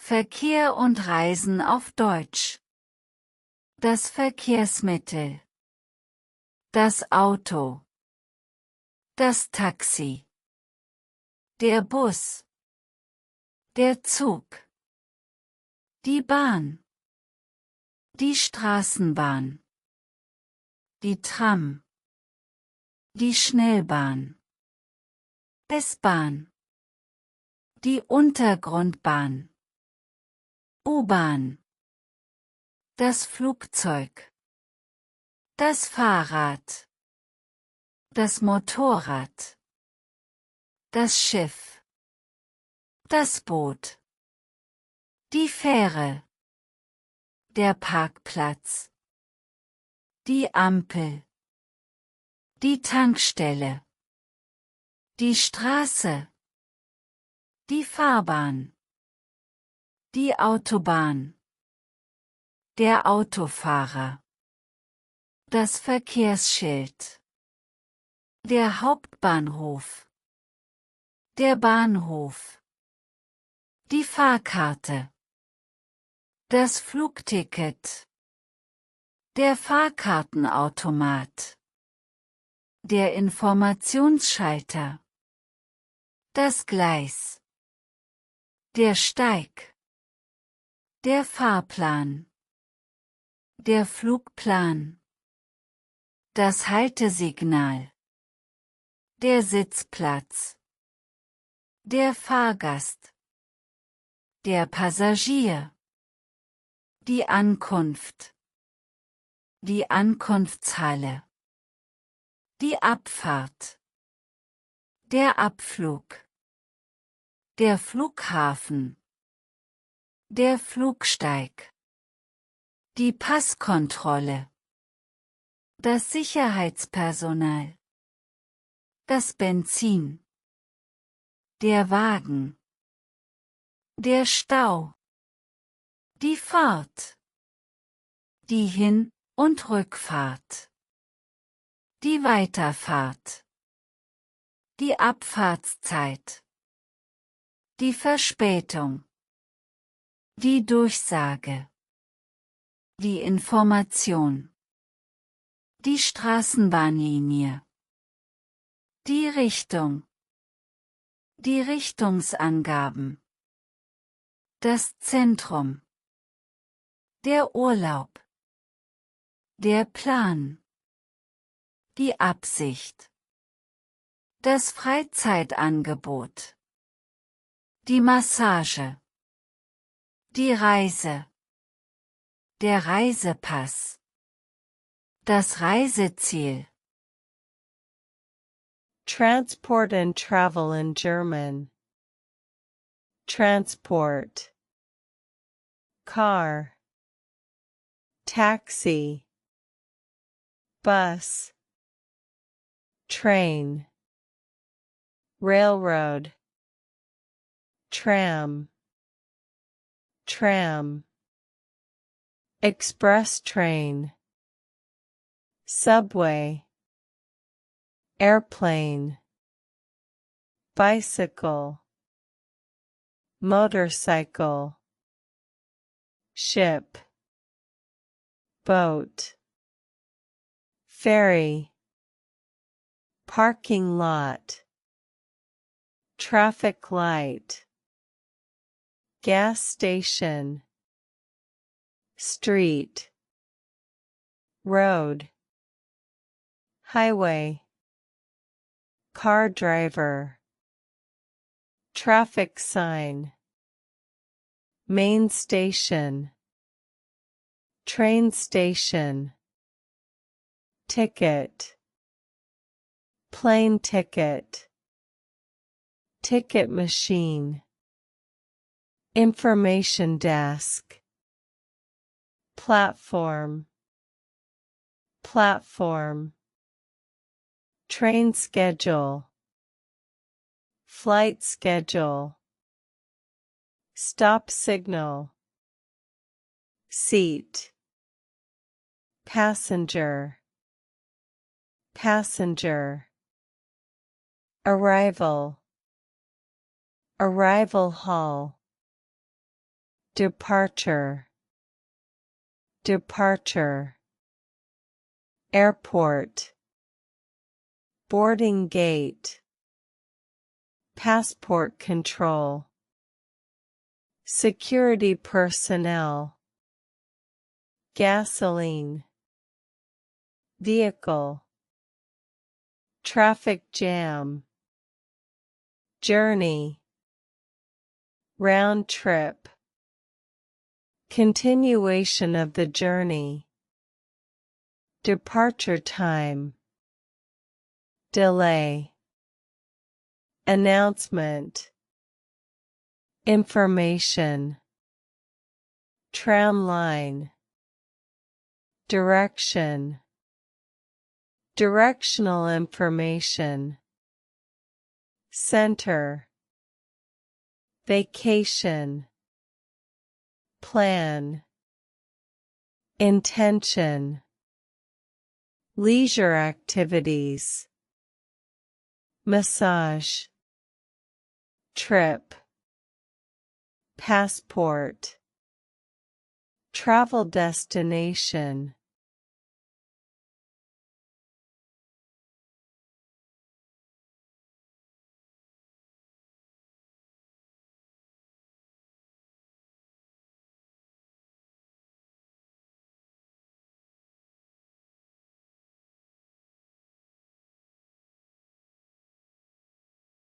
Verkehr und Reisen auf Deutsch. Das Verkehrsmittel. Das Auto. Das Taxi. Der Bus. Der Zug. Die Bahn. Die Straßenbahn. Die Tram. Die Schnellbahn. S-Bahn. Die Untergrundbahn. U-Bahn. Das Flugzeug. Das Fahrrad. Das Motorrad. Das Schiff. Das Boot. Die Fähre. Der Parkplatz. Die Ampel. Die Tankstelle. Die Straße. Die Fahrbahn. Die Autobahn. Der Autofahrer. Das Verkehrsschild. Der Hauptbahnhof. Der Bahnhof. Die Fahrkarte. Das Flugticket. Der Fahrkartenautomat. Der Informationsschalter. Das Gleis. Der Steig. Der Fahrplan. Der Flugplan. Das Haltesignal. Der Sitzplatz. Der Fahrgast. Der Passagier. Die Ankunft. Die Ankunftshalle. Die Abfahrt. Der Abflug. Der Flughafen. Der Flugsteig. Die Passkontrolle. Das Sicherheitspersonal. Das Benzin. Der Wagen. Der Stau. Die Fahrt. Die Hin- und Rückfahrt. Die Weiterfahrt. Die Abfahrtszeit. Die Verspätung. Die Durchsage. Die Information. Die Straßenbahnlinie. Die Richtung. Die Richtungsangaben. Das Zentrum. Der Urlaub. Der Plan. Die Absicht. Das Freizeitangebot. Die Massage. Die Reise. Der Reisepass. Das Reiseziel. Transport and travel in German. Transport. Car. Taxi. Bus. Train. Railroad. Tram. Tram. Express train. Subway. Airplane. Bicycle. Motorcycle. Ship. Boat. Ferry. Parking lot. Traffic light. Gas station. Street. Road. Highway. Car driver. Traffic sign. Main station. Train station. Ticket. Plane ticket. Ticket machine. Information desk. Platform. Platform. Train schedule. Flight schedule. Stop signal. Seat. Passenger. Passenger. Arrival. Arrival hall. Departure. Departure. Airport. Boarding gate. Passport control. Security personnel. Gasoline. Vehicle. Traffic jam. Journey. Round trip. Continuation of the journey. Departure time. Delay. Announcement. Information. Tram line. Direction. Directional information. Center. Vacation. Plan. Intention. Leisure activities. Massage. Trip. Passport. Travel destination.